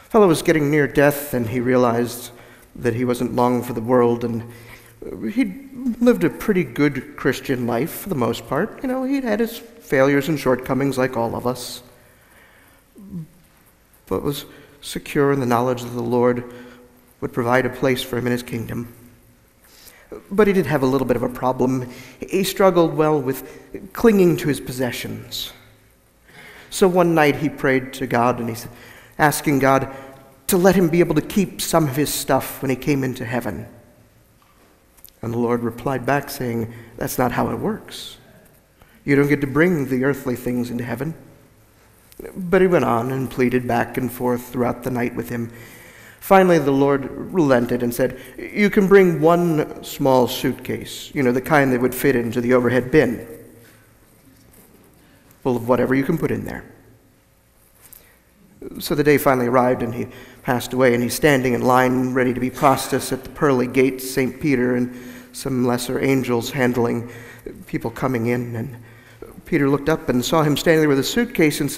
fellow was getting near death, and he realized that he wasn't long for the world, and he'd lived a pretty good Christian life for the most part. He'd had his failures and shortcomings like all of us, but was secure in the knowledge that the Lord would provide a place for him in his kingdom. But he did have a little bit of a problem. He struggled, with clinging to his possessions. So one night he prayed to God, and he's asking God to let him be able to keep some of his stuff when he came into heaven. And the Lord replied back saying, "That's not how it works. You don't get to bring the earthly things into heaven." But he went on and pleaded back and forth throughout the night with him. Finally, the Lord relented and said, "You can bring one small suitcase, the kind that would fit into the overhead bin, full of whatever you can put in there." So the day finally arrived, and he passed away, and he's standing in line ready to be processed at the pearly gates, St. Peter and some lesser angels handling people coming in. And Peter looked up and saw him standing there with a suitcase and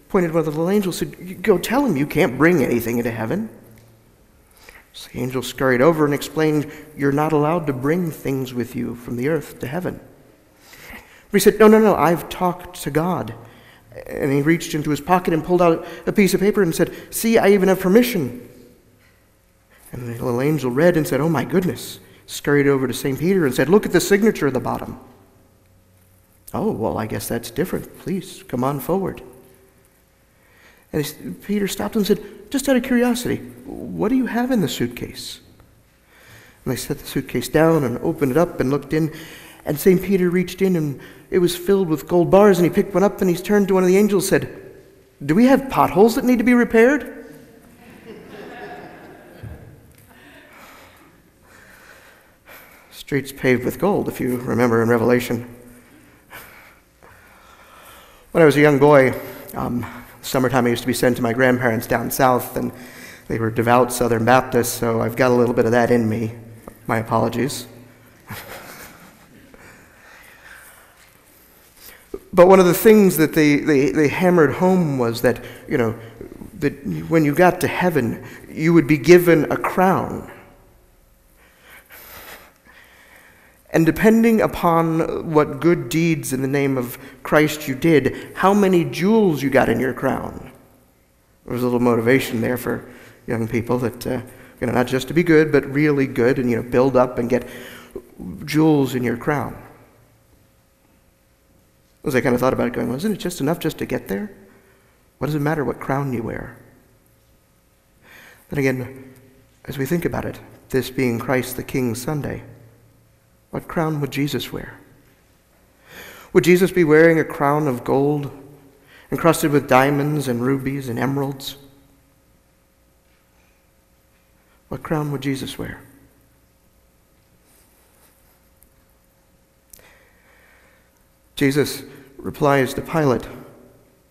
pointed to one of the little angels, said, "Go tell him you can't bring anything into heaven." So the angel scurried over and explained, "You're not allowed to bring things with you from the earth to heaven." But he said, No, I've talked to God." And he reached into his pocket and pulled out a piece of paper and said, "See, I even have permission." And the little angel read and said, "Oh my goodness," scurried over to St. Peter and said, "Look at the signature at the bottom." "Oh, well, I guess that's different. Please, come on forward." And Peter stopped and said, "Just out of curiosity, what do you have in the suitcase?" And they set the suitcase down and opened it up and looked in, and St. Peter reached in, and it was filled with gold bars, and he picked one up, and he turned to one of the angels and said, "Do we have potholes that need to be repaired?" Streets paved with gold, if you remember in Revelation. When I was a young boy, summertime I used to be sent to my grandparents down south, and they were devout Southern Baptists, so I've got a little bit of that in me. My apologies. But one of the things that they hammered home was that, that when you got to heaven, you would be given a crown. And depending upon what good deeds in the name of Christ you did, how many jewels you got in your crown. There was a little motivation there for young people that, not just to be good, but really good and, build up and get jewels in your crown. As I kind of thought about it, going, well, isn't it just enough just to get there? What does it matter what crown you wear? Then again, as we think about it, this being Christ the King Sunday, what crown would Jesus wear? Would Jesus be wearing a crown of gold, encrusted with diamonds and rubies and emeralds? What crown would Jesus wear? Jesus replies to Pilate,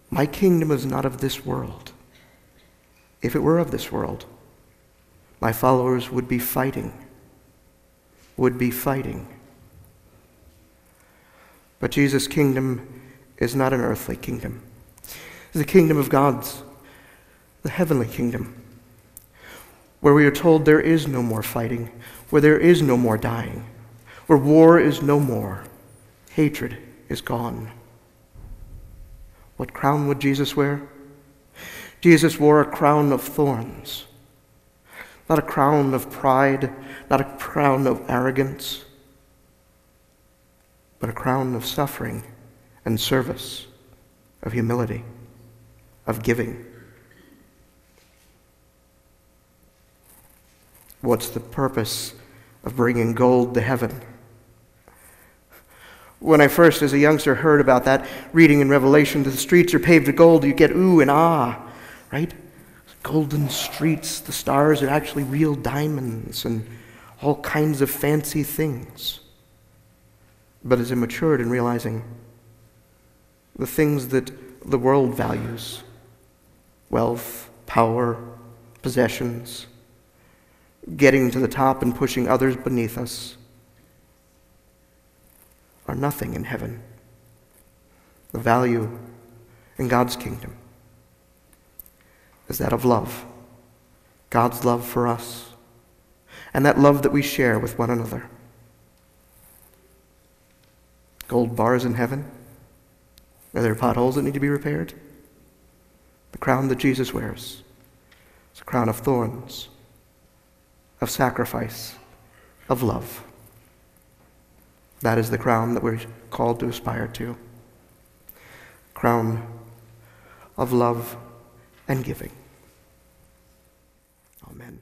"My kingdom is not of this world. If it were of this world, my followers would be fighting. But Jesus' kingdom is not an earthly kingdom. It's the kingdom of God's, the heavenly kingdom, where we are told there is no more fighting, where there is no more dying, where war is no more, hatred is gone." What crown would Jesus wear? Jesus wore a crown of thorns. Not a crown of pride, not a crown of arrogance, but a crown of suffering and service, of humility, of giving. What's the purpose of bringing gold to heaven? When I first, as a youngster, heard about that, reading in Revelation that the streets are paved with gold, you get ooh and ah, right? Golden streets, the stars are actually real diamonds and all kinds of fancy things. But as I matured in realizing the things that the world values, wealth, power, possessions, getting to the top and pushing others beneath us, are nothing in heaven. The value in God's kingdom is that of love, God's love for us, and that love that we share with one another. Gold bars in heaven? Are there potholes that need to be repaired? The crown that Jesus wears is a crown of thorns, of sacrifice, of love. That is the crown that we're called to aspire to. Crown of love and giving. Amen.